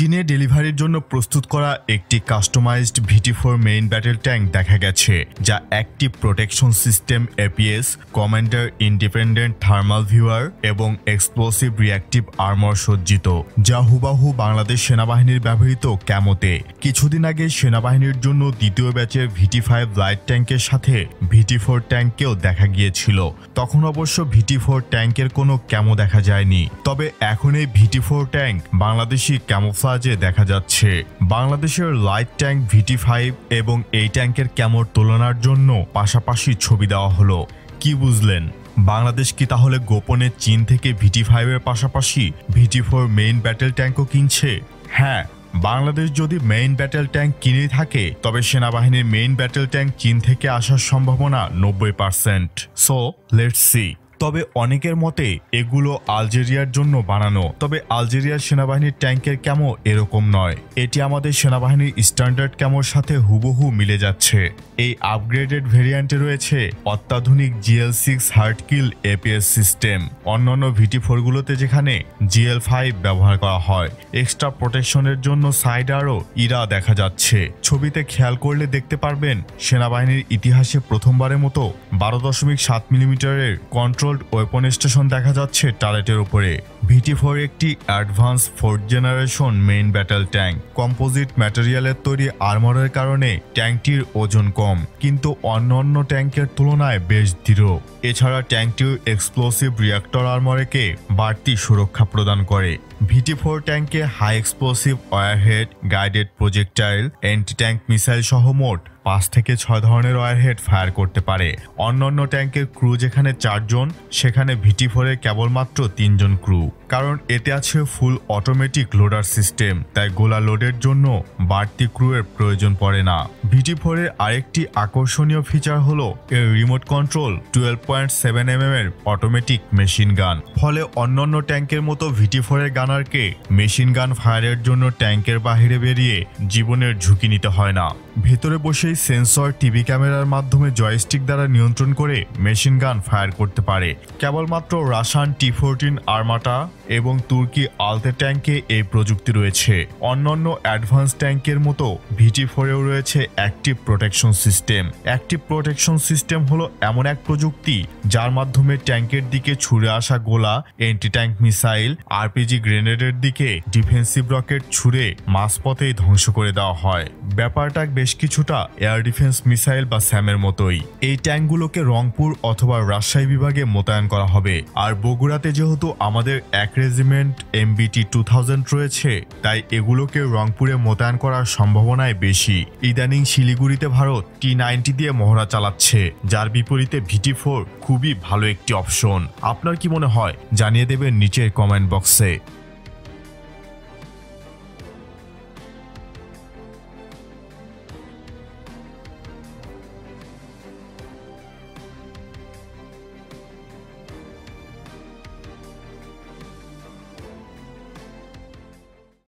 চীনে ডেলিভারির জন্য প্রস্তুত করা একটি customised VT4 main battle tank দেখা গেছে, যা active protection system APS, commander independent thermal viewer এবং এক্সপ্লোসিভ রিঅ্যাক্টিভ আর্মর সজ্জিত, যা হুবাহু বাংলাদেশ সেনাবাহিনীর ব্যবহৃত ক্যামোতে। কিছুদিন আগে সেনাবাহিনীর জন্য দ্বিতীয় ব্যাচের VT5 লাইট ট্যাঙ্কের সাথে VT4 ট্যাঙ্ককেও দেখা গিয়েছিল। তখন অবশ্য VT4 ট্যাঙ্কের কোনো ক্যামো দেখা যায়নি, তবে এখন এই VT4 ট্যাঙ্ক বাংলাদেশি ক্যামোফ্লাজে দেখা যাচ্ছে। বাংলাদেশের লাইট ট্যাঙ্ক VT5 এবং এই ট্যাঙ্কের ক্যামোর তুলনার জন্য পাশাপাশি ছবি দেওয়া হলো। কি বুঝলেন? বাংলাদেশ কি তাহলে গোপনে চীন থেকে VT5 এর পাশাপাশি VT4 মেইন ব্যাটেল ট্যাঙ্কও কিনছে? হ্যাঁ, বাংলাদেশ যদি মেইন ব্যাটেল ট্যাঙ্ক কিনে থাকে, তবে সেনাবাহিনীর মেইন ব্যাটেল ট্যাঙ্ক চীন থেকে আসার সম্ভাবনা 90%। So let's see. তবে অনেকের মতে এগুলো আলজেরিয়ার জন্য বানানো, তবে আলজেরিয়ার সেনাবাহিনীর ট্যাঙ্কের ক্যামো এরকম নয়। এটি আমাদের সেনাবাহিনীর স্ট্যান্ডার্ড ক্যামোর সাথে হুবহু মিলে যাচ্ছে। এই আপগ্রেডেড ভেরিয়েন্টে রয়েছে অত্যাধুনিক GL6 হার্টকিল APS সিস্টেম। অন্যান্য VT4গুলোতে যেখানে GL5 ব্যবহার করা হয়। এক্সট্রা প্রোটেকশনের জন্য সাইড আরও ইরা দেখা যাচ্ছে। ছবিতে খেয়াল করলে দেখতে পারবেন সেনাবাহিনীর ইতিহাসে প্রথমবারের মতো 12.7 মিলিমিটারের কন্ট্রোল ওয়েপন স্টেশন দেখা যাচ্ছে টারেটের উপরে। VT4 একটি advance 4th generation main battle tank. Composite ম্যাটেরিয়ালের তৈরি আর্মরের কারণে ট্যাঙ্কটির ওজন কম, কিন্তু অন্যান্য ট্যাঙ্কের তুলনায় বেশ দৃঢ়। এছাড়া ট্যাঙ্কটির এক্সপ্লোসিভ রিঅ্যাক্টর আর্মরকে বাড়তি সুরক্ষা প্রদান করে। VT4 ট্যাঙ্কে high explosive warhead, guided projectile, anti tank missile সহ মোট 5 থেকে 6 ধরনের ওয়ারহেড ফায়ার করতে পারে। অন্যান্য ট্যাঙ্কের ক্রু যেখানে 4 জন, সেখানে VT4 এর কেবলমাত্র 3 জন ক্রু। কারণ এতে আছে ফুল অটোমেটিক লোডার সিস্টেম, তাই গোলা লোডের জন্য বাড়তি ক্রুয়ের প্রয়োজন পড়ে না। VT4 এর আরেকটি আকর্ষণীয় ফিচার হলো এর রিমোট কন্ট্রোল 12.7 mm এর অটোমেটিক মেশিন গান। ফলে অন্যান্য ট্যাঙ্কের মতো VT4 এর গানারকে মেশিন গান ফায়ারের জন্য ট্যাঙ্কের বাহিরে বেরিয়ে জীবনের ঝুঁকি নিতে হয় না। ভেতরে বসেই সেন্সর, টিভি ক্যামেরার মাধ্যমে জয়স্টিক দ্বারা নিয়ন্ত্রণ করে মেশিন গান ফায়ার করতে পারে। কেবলমাত্র রাশিয়ান T14 আর্মাটা এবং তুর্কি আলতে ট্যাঙ্কে এই প্রযুক্তি রয়েছে। অন্যান্য অ্যাডভান্স ট্যাঙ্কের মতো VT4 এও রয়েছে active protection system. Active protection system হলো এমন এক প্রযুক্তি যার মাধ্যমে ট্যাঙ্কের দিকে ছুড়ে আসা গোলা, অ্যান্টি ট্যাঙ্ক মিসাইল, RPG গ্রেনেডের দিকে ডিফেন্সিভ রকেট ছুড়ে মাঝপথেই ধ্বংস করে দেওয়া হয়। ব্যাপারটা বেশ কিছুটা এয়ার ডিফেন্স মিসাইল বা স্যামের মতোই। এই ট্যাঙ্কগুলোকে রংপুর অথবা রাজশাহী বিভাগে মোতায়েন করা হবে। আর বগুড়াতে যেহেতু আমাদের এক রেজিমেন্ট MBT 2000 রয়েছে, তাই এগুলোকে রংপুরে মোতায়েন করার সম্ভাবনাই বেশি। ইদানিং শিলিগুড়িতে ভারত T90 দিয়ে মহড়া চালাচ্ছে, যার বিপরীতে VT4 খুবই ভালো একটি অপশন। আপনার কি মনে হয়? জানিয়ে দেবেন নিচের কমেন্ট বক্সে।